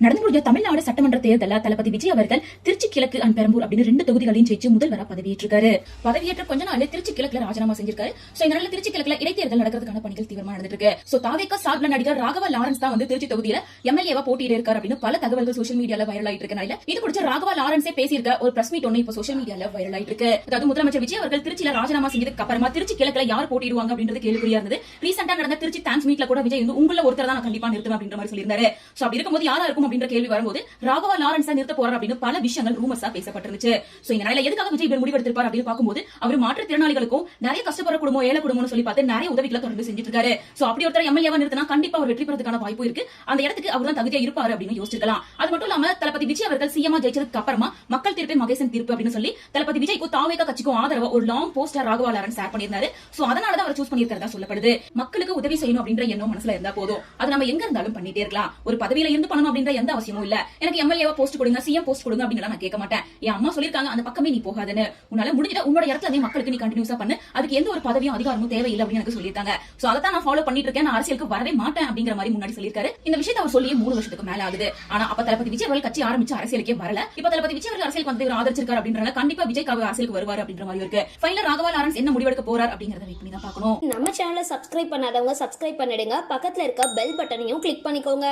நடந்து முடிஞ்ச தமிழ்நாடு சட்டமன்ற தேர்தலில் தளபதி விஜய் அவர்கள் திருச்சி கிழக்கு அண்ட் பெரம்பூர் அப்படின்னு 2 தொகுதிகளையும் ஜெயிச்சு முதல்வரா பதவியேற்றிருக்காரு. பதவியேற்ற கொஞ்ச நாள் திருச்சி கிழக்குல ராஜினாமா செஞ்சிருக்காரு. சோ இந்த நாள்ல திருச்சி கிழக்குல இடைத்தேர்தல் நடக்கிறதுக்கான பணிகள் தீவிரமா நடந்துட்டு இருக்கு. சோ தாவேகா சார்பில் நடிகர் ராகவா லாரன்ஸ் தான் வந்து திருச்சி தொகுதியில எம்எல்ஏவா போட்டியிட இருக்காரு அப்படின்னு பல தகவல்கள் சோஷியல் மீடியால வைரல் ஆயிட்டு இருக்கனால இது குறித்து ராகவா லாரன்ஸே பேசியிருக்க ஒரு பிரஸ் மீட் ஒன்னு இப்போ சோஷியல் மீடியால வைரல் ஆயிட்டு இருக்கு. அதாவது முதலமைச்சர் விஜய் அவர்கள் திருச்சியில ராஜினாமா செஞ்சதுக்கு அப்புறமா திருச்சி கிழக்குல யார் போட்டிடுவாங்க அப்படின்றது கேள்விக்குறியா இருந்தது. ரீசெண்டா நடந்த திருச்சி தேங்க்ஸ் மீட்ல கூட விஜய் வந்து உங்கள ஒருத்தர் தான் நான் கண்டிப்பா நிறுத்துவேன் அப்படின்ற மாதிரி சொல்லியிருந்தாரு. சோ அப்படி இருக்கும்போது யாரா இருக்கும் அப்படின்ற கேள்வி வரும்போது ராகவா லாரன்ஸ் நிறுத்த போறார் அப்படின்னு பல விஷயங்கள் ரூமர்ஸா பேசப்பட்டிருந்துச்சு. சோ இந்த நிலையில எதுக்காக விஜய் இப்படி முடிவெடுத்திருப்பார் அப்படின்னு பாக்கும்போது அவர் மாற்றுத்திறனாளிகளுக்கும் நிறைய கஷ்டப்படுற குடும்பம் ஏழை குடும்பம்னு சொல்லி பார்த்து நிறைய உதவிகளை தொடர்ந்து செஞ்சுட்டு இருக்காரு. சோ அப்படி ஒருத்தர் எம்எல்ஏவா நிறுத்தினா கண்டிப்பா அவர் வெற்றி பெறதுக்கான வாய்ப்பு இருக்கு. அந்த இடத்துக்கு அவர் தான் தகுதியா இருப்பாரு அப்படின்னு யோசிச்சிருக்கலாம். அது மட்டும் இல்லாம தளபதி விஜய் அவர்கள் சிஎம்ஆ ஜெயிச்சதுக்கு அப்புறமா மக்கள் தீர்ப்பே மகேசன் தீர்ப்பு அப்படின்னு சொல்லி தளபதி விஜய்க்கு தாவேகா கட்சிக்கும் ஆதரவா ஒரு long poster Raghava Lawrence share பண்ணியிருந்தாரு. சோ அதனாலதான் அவர் சூஸ் பண்ணியிருக்கிறதா சொல்லப்படுது. மக்களுக்கு உதவி செய்யணும் அப்படின்ற எண்ணம் மனசுல இருந்தா போதும், அது நம்ம எங்க இருந்தாலும் பண்ணிட்டே இருக்கலாம். ஒரு பதவியில இருந்து பண்ணணும் அப்படின்ற எந்த அவசியமும் இல்ல. எனக்கு எம்எல்ஏவா போஸ்ட் கொடுங்க, சிஎம் போஸ்ட் கொடுங்க அப்படின்னு நான் கேட்க மாட்டேன். என் அம்மா சொல்லிருக்காங்க அந்த பக்கமே நீ போகாதுன்னு. உன்னால முடிஞ்ச உன்னோட இடத்துல அதே மக்களுக்கு நீ கண்டினியூஸா பண்ணு, அதுக்கு எந்த ஒரு பதவியும் அதிகாரமும் தேவையில்லை அப்படின்னு எனக்கு சொல்லியிருக்காங்க. சோ அதை நான் ஃபாலோ பண்ணிட்டு இருக்கேன், நான் அரசியலுக்கு வரவே மாட்டேன் அப்படிங்கிற மாதிரி முன்னாடி சொல்லியிருக்காரு. இந்த விஷயத்தை அவர் சொல்லி 3 வருஷத்துக்கு மேல ஆகுது. ஆனா அப்ப தளபதி விஜய் அவர்கள் கட்சி ஆரம்பிச்சு அரசியலுக்கே வரல. இப்ப தளபதி விஜய் அவர்கள் அரசியலுக்கு வந்து ஆதரிச்சிருக்காரு அப்படின்றனால கண்டிப்பா விஜய் அரசியலுக்கு வருவார் அப்படின்ற மாதிரி இருக்கு. ஃபைனல் ராகவா லாரன்ஸ் என்ன முடிவெடுக்க போறார் அப்படிங்கறத வெயிட் பண்ணி தான் பார்க்கணும். நம்ம சேனலை சப்ஸ்கிரைப் பண்ணாதவங்க சப்ஸ்கிரைப் பண்ணிடுங்க, பக்கத்துல இருக்க பெல் பட்டனையும் கிளிக் பண்ணிக்கோங்க.